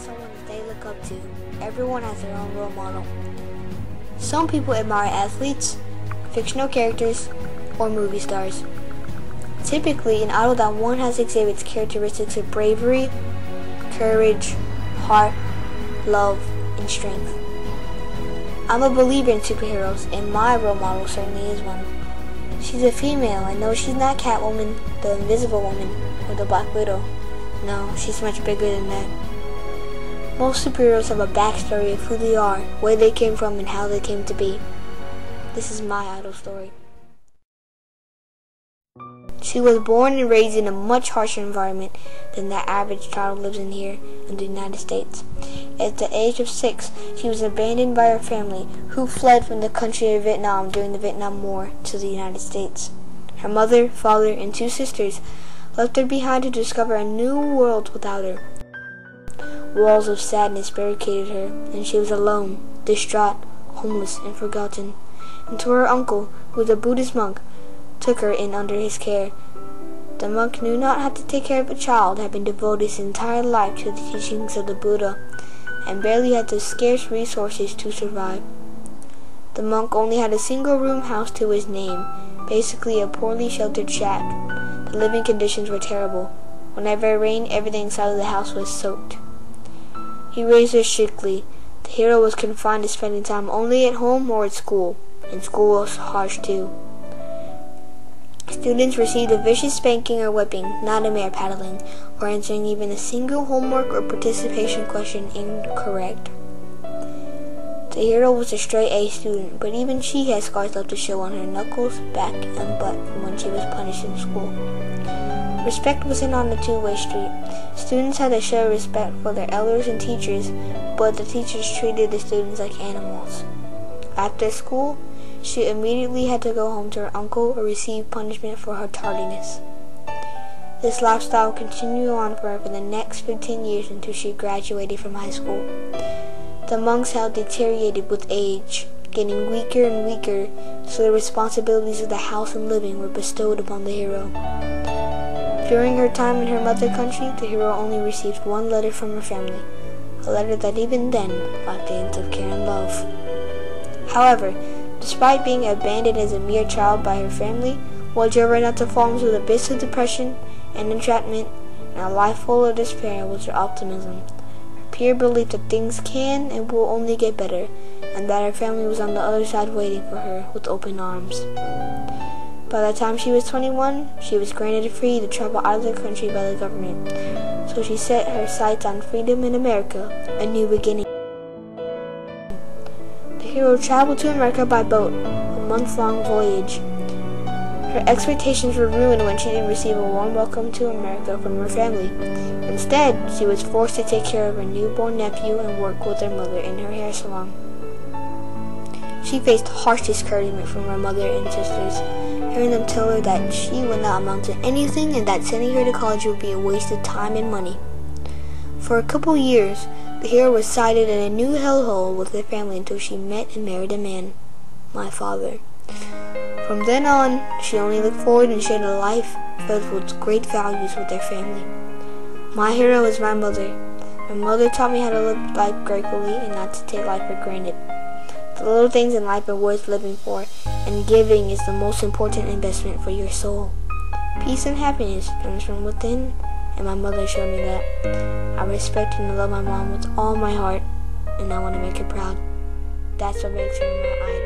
someone that they look up to. Everyone has their own role model. Some people admire athletes, fictional characters, or movie stars. Typically, an idol that one has exhibits characteristics of bravery, courage, heart, love, and strength. I'm a believer in superheroes, and my role model certainly is one. She's a female. I know she's not Catwoman, the Invisible Woman, or the Black Widow. No, she's much bigger than that. Most superheroes have a backstory of who they are, where they came from, and how they came to be. This is my idol story. She was born and raised in a much harsher environment than the average child lives in here in the United States. At the age of 6, she was abandoned by her family, who fled from the country of Vietnam during the Vietnam War to the United States. Her mother, father, and 2 sisters left her behind to discover a new world without her. Walls of sadness barricaded her, and she was alone, distraught, homeless, and forgotten, until her uncle, who was a Buddhist monk, took her in under his care. The monk knew not how to take care of a child, had been devoted his entire life to the teachings of the Buddha, and barely had the scarce resources to survive. The monk only had a single-room house to his name, basically a poorly sheltered shack. The living conditions were terrible. Whenever it rained, everything inside of the house was soaked. He raised her strictly. The hero was confined to spending time only at home or at school, and school was harsh too. Students received a vicious spanking or whipping, not a mere paddling, or answering even a single homework or participation question incorrect. The hero was a straight A student, but even she had scars left to show on her knuckles, back, and butt from when she was punished in school. Respect wasn't on a two-way street. Students had to show respect for their elders and teachers, but the teachers treated the students like animals. After school, she immediately had to go home to her uncle or receive punishment for her tardiness. This lifestyle continued on for her for the next 15 years until she graduated from high school. The monk's health deteriorated with age, getting weaker and weaker, so the responsibilities of the house and living were bestowed upon the hero. During her time in her mother country, the hero only received one letter from her family, a letter that even then lacked the hint of care and love. However, despite being abandoned as a mere child by her family, what drove her not to fall into the abyss of depression and entrapment and a life full of despair was her optimism, her pure belief that things can and will only get better, and that her family was on the other side waiting for her with open arms. By the time she was 21, she was granted free to travel out of the country by the government, so she set her sights on freedom in America, a new beginning. The hero traveled to America by boat, a month-long voyage. Her expectations were ruined when she didn't receive a warm welcome to America from her family. Instead, she was forced to take care of her newborn nephew and work with her mother in her hair salon. She faced harsh discouragement from her mother and sisters, hearing them tell her that she would not amount to anything and that sending her to college would be a waste of time and money. For a couple years, the hero resided in a new hellhole with her family until she met and married a man, my father. From then on, she only looked forward and shared a life filled with great values with her family. My hero is my mother. My mother taught me how to live life gratefully and not to take life for granted. The little things in life are worth living for, and giving is the most important investment for your soul. Peace and happiness comes from within, and my mother showed me that. I respect and love my mom with all my heart, and I want to make her proud. That's what makes her my idol.